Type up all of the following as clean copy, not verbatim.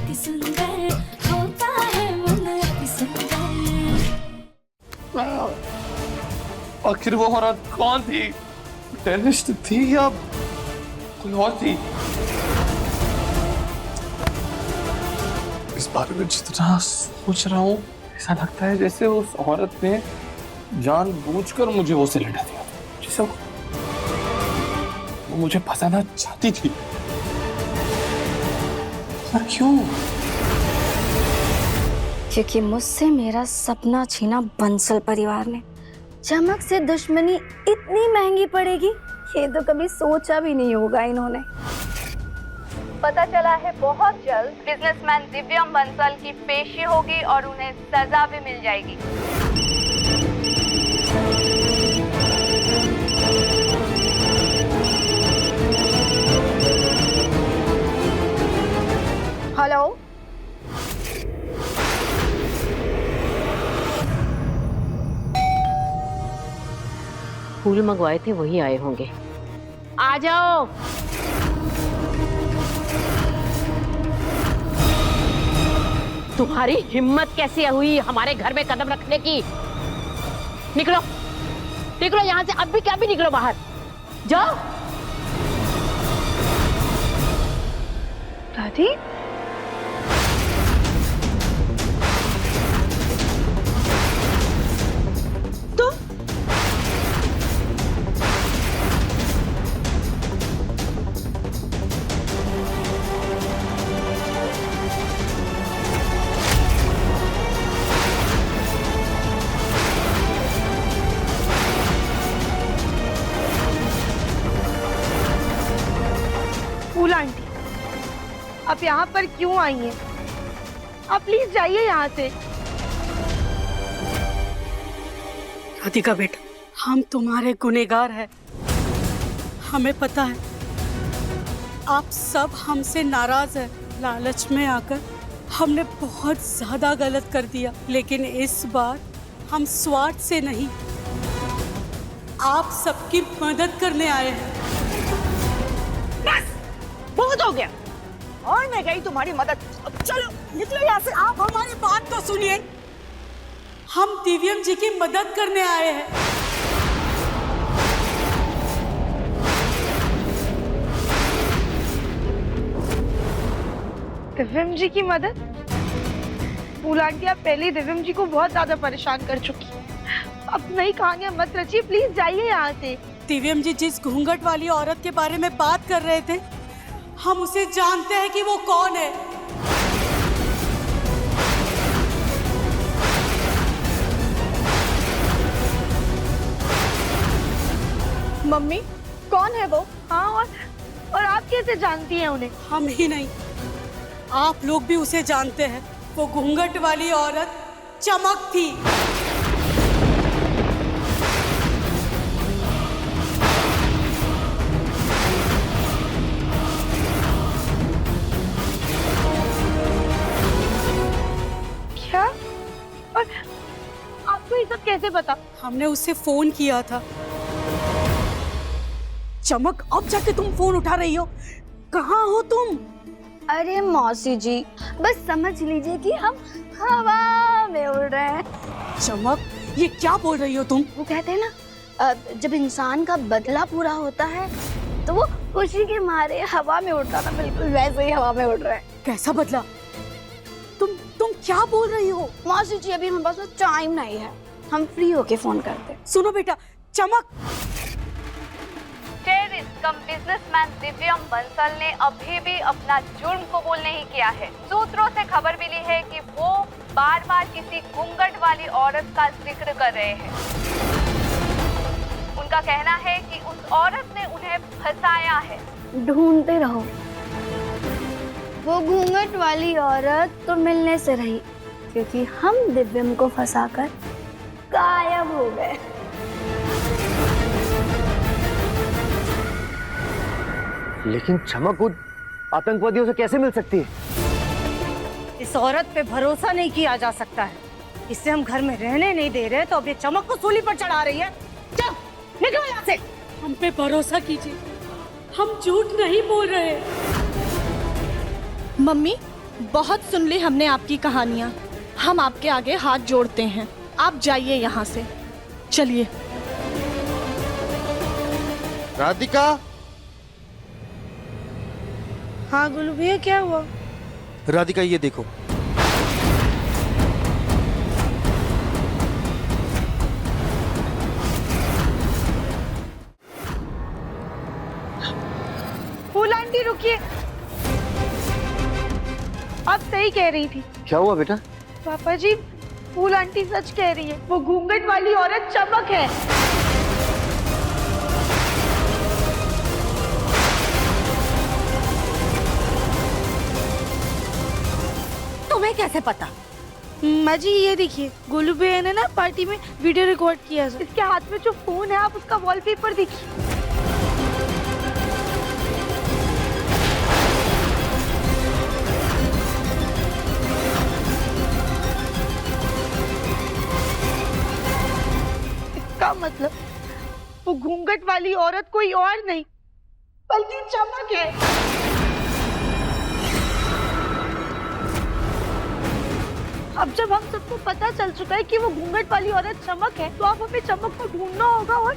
अति सुंदर होता है मन अति सुंदर। आखिर वो औरत कौन थी? टेररिस्ट थी या कोई और थी? इस बारे में जितना सोच रहा हूँ ऐसा लगता है जैसे उस औरत ने जानबूझकर मुझे वो सिलेंडर दिया, जैसे वो मुझे फंसाना चाहती थी। पर क्यों? क्योंकि मुझसे मेरा सपना छीना बंसल परिवार ने। चमक से दुश्मनी इतनी महंगी पड़ेगी ये तो कभी सोचा भी नहीं होगा इन्होंने। पता चला है बहुत जल्द बिजनेसमैन दिव्यम बंसल की पेशी होगी और उन्हें सजा भी मिल जाएगी। हेलो, फूल मंगवाए थे वही आए होंगे। आ जाओ। तुम्हारी हिम्मत कैसे हुई हमारे घर में कदम रखने की? निकलो निकलो यहाँ से, अब भी क्या भी निकलो बाहर जाओ। दादी, फूल आंटी, आप यहाँ पर क्यों आई हैं? आप प्लीज जाइए यहाँ से। राधिका बेटा, हम तुम्हारे गुनहगार हैं। हमें पता है आप सब हमसे नाराज हैं। लालच में आकर हमने बहुत ज्यादा गलत कर दिया, लेकिन इस बार हम स्वार्थ से नहीं, आप सबकी मदद करने आए हैं। बहुत हो गया और मैं गई तुम्हारी मदद। अब चलो निकलो यहाँ से। आप हमारी बात तो सुनिए, हम दिव्यम जी की मदद करने आए हैं। दिव्यम जी की मदद? फूल आंटी, आप पहले ही दिव्यम जी को बहुत ज्यादा परेशान कर चुकी हैं। अब नई कहानियां मत रचिए, प्लीज जाइए यहाँ से। दिव्यम जी जिस घूंघट वाली औरत के बारे में बात कर रहे थे, हम उसे जानते हैं कि वो कौन है। मम्मी, कौन है वो? हाँ, और आप कैसे जानती हैं उन्हें? हम ही नहीं, आप लोग भी उसे जानते हैं। वो घूंघट वाली औरत चमक थी। क्या? और आपको ये सब कैसे पता? हमने उससे फोन किया था। चमक, अब जाके तुम फोन उठा रही हो? कहाँ हो तुम? अरे मौसी जी, बस समझ लीजिए कि हम हवा में उड़ रहे हैं। चमक, ये क्या बोल रही हो तुम? वो कहते हैं ना, जब इंसान का बदला पूरा होता है तो वो खुशी के मारे हवा में उड़ता ना, बिल्कुल वैसे ही हवा में उड़ रहा है। कैसा बदला? तुम क्या बोल रही हो? मौसी जी, अभी हमारे पास टाइम नहीं है, हम फ्री होके फोन करते हैं। सुनो बेटा, चमक, टेररिस्ट कम बिजनेसमैन दिव्यम बंसल ने अभी भी अपना जुर्म कबूल नहीं किया है। सूत्रों से खबर मिली है कि वो बार बार किसी घूंघट वाली औरत का जिक्र कर रहे हैं। उनका कहना है कि उस औरत ने उन्हें फंसाया है। ढूंढते रहो, वो घूंघट वाली औरत तो मिलने से रही, क्योंकि हम दिव्यम को फंसाकर गायब हो गए। लेकिन चमक उन आतंकवादियों से कैसे मिल सकती है? इस औरत पे भरोसा नहीं किया जा सकता है। इसे हम घर में रहने नहीं दे रहे, तो अब ये चमक को सूली पर चढ़ा रही है। चल निकलो यहाँ से। हम पे भरोसा कीजिए, हम झूठ नहीं बोल रहे। मम्मी, बहुत सुन ली हमने आपकी कहानियाँ। हम आपके आगे हाथ जोड़ते हैं, आप जाइए यहाँ से, चलिए। राधिका। हाँ गुल्लू भैया, क्या हुआ? राधिका ये देखो। फूल आंटी रुकिए, आप सही कह रही थी। क्या हुआ बेटा? पापा जी, फूल आंटी सच कह रही है, वो घूंघट वाली औरत चमक है। तुम्हें कैसे पता? माँ जी ये देखिए, गोलू भैया ने ना पार्टी में वीडियो रिकॉर्ड किया है। इसके हाथ में जो फोन है, आप उसका वॉलपेपर देखिए। इसका मतलब वो घूंघट वाली औरत कोई और नहीं बल्कि चमक है। अब जब हम सबको पता चल चुका है कि वो घूंघट वाली औरत चमक है, तो अब हमें चमक को ढूंढना होगा और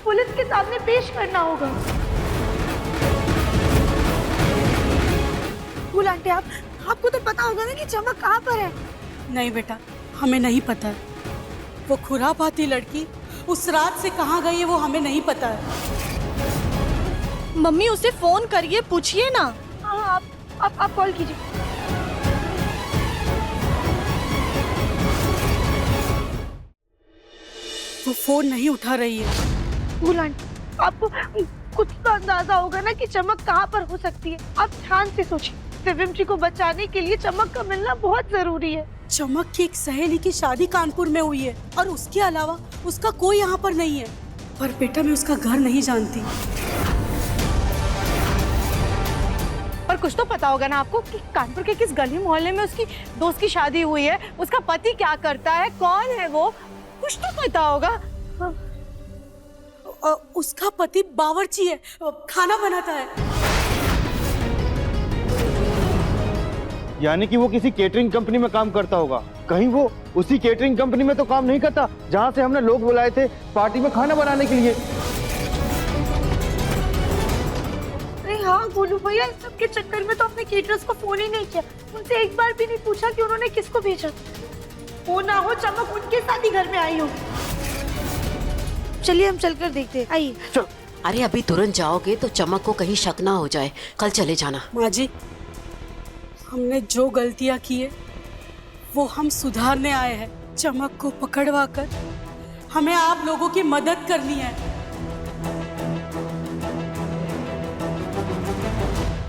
पुलिस के सामने पेश करना होगा। फूल आंटी, आपको तो पता होगा ना कि चमक कहाँ पर है? नहीं बेटा, हमें नहीं पता है। वो खुरापाती लड़की उस रात से कहाँ गई है वो हमें नहीं पता है। मम्मी उसे फोन करिए, पूछिए ना। हाँ, आप कॉल कीजिए। वो फोन नहीं उठा रही है। फूल आंटी, आपको कुछ तो अंदाजा होगा ना कि चमक कहाँ पर हो सकती है। आप ध्यान से सोचिए, दिव्यम जी को बचाने के लिए चमक का मिलना बहुत जरूरी है। चमक की एक सहेली की शादी कानपुर में हुई है और उसके अलावा उसका कोई यहाँ पर नहीं है। पर बेटा, मैं उसका घर नहीं जानती। पर कुछ तो पता होगा ना आपको कि कानपुर के किस गली मोहल्ले में उसकी दोस्त की शादी हुई है, उसका पति क्या करता है, कौन है वो, कुछ तो पता होगा। उसका पति बावर्ची है, खाना बनाता है। यानी कि वो किसी केटरिंग कंपनी में काम करता होगा। कहीं वो उसी केटरिंग कंपनी में तो काम नहीं करता जहां से हमने लोग बुलाए थे पार्टी में खाना बनाने के लिए? अरे हाँ गोलू भैया, इस सब के चक्कर में तो हमने केटरर्स को फोन ही नहीं किया, उनसे एक बार भी नहीं पूछा कि उन्होंने किसको भेजा। वो ना हो चमक उनके साथ ही घर में आई हो। चलिए हम चलकर देखते हैं, आइए। चल। अरे अभी तुरंत जाओगे तो चमक को कहीं शक ना हो जाए, कल चले जाना। माँ जी, हमने जो गलतियाँ की है वो हम सुधारने आए हैं। चमक को पकड़वा कर हमें आप लोगों की मदद करनी है।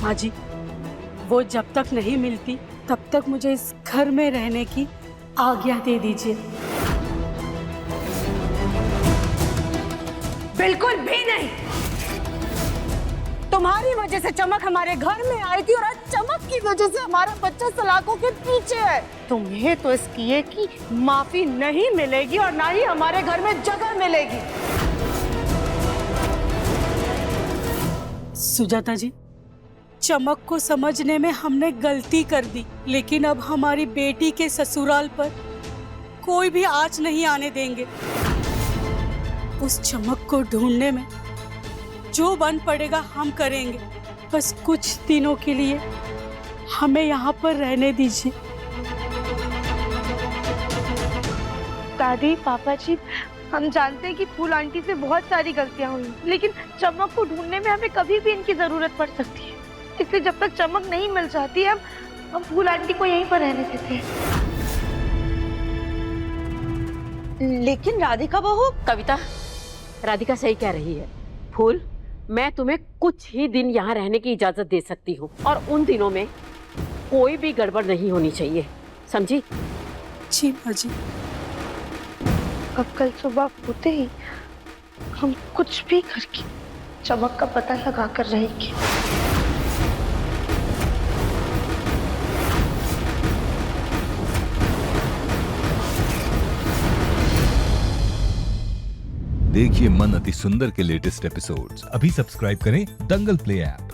माँ जी, वो जब तक नहीं मिलती तब तक मुझे इस घर में रहने की आज्ञा दे दीजिए। बिल्कुल भी नहीं। तुम्हारी वजह से चमक हमारे घर में आई थी और आज चमक की वजह से हमारा बच्चा सलाखों के पीछे है। तुम्हें तो इस किए की माफी नहीं मिलेगी और ना ही हमारे घर में जगह मिलेगी। सुजाता जी, चमक को समझने में हमने गलती कर दी, लेकिन अब हमारी बेटी के ससुराल पर कोई भी आँच नहीं आने देंगे। उस चमक को ढूंढने में जो बन पड़ेगा हम करेंगे। बस कुछ दिनों के लिए हमें यहाँ पर रहने दीजिए। दादी, पापा जी, हम जानते हैं कि फूल आंटी से बहुत सारी गलतियां हुई, लेकिन चमक को ढूंढने में हमें कभी भी इनकी जरूरत पड़ सकती है। इसलिए जब तक चमक नहीं मिल जाती है, हम फूल आंटी को यहीं पर रहने देते हैं। लेकिन राधिका बहू। कविता, राधिका सही कह रही है। फूल, मैं तुम्हें कुछ ही दिन यहाँ रहने की इजाजत दे सकती हूँ और उन दिनों में कोई भी गड़बड़ नहीं होनी चाहिए, समझी? जी माँ जी। अब कल सुबह होते ही हम कुछ भी करके चमक का पता लगा कर रहेंगे। देखिए मन अति सुंदर के लेटेस्ट एपिसोड्स अभी सब्सक्राइब करें दंगल प्ले ऐप।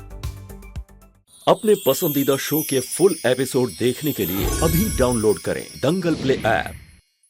अपने पसंदीदा शो के फुल एपिसोड देखने के लिए अभी डाउनलोड करें दंगल प्ले ऐप।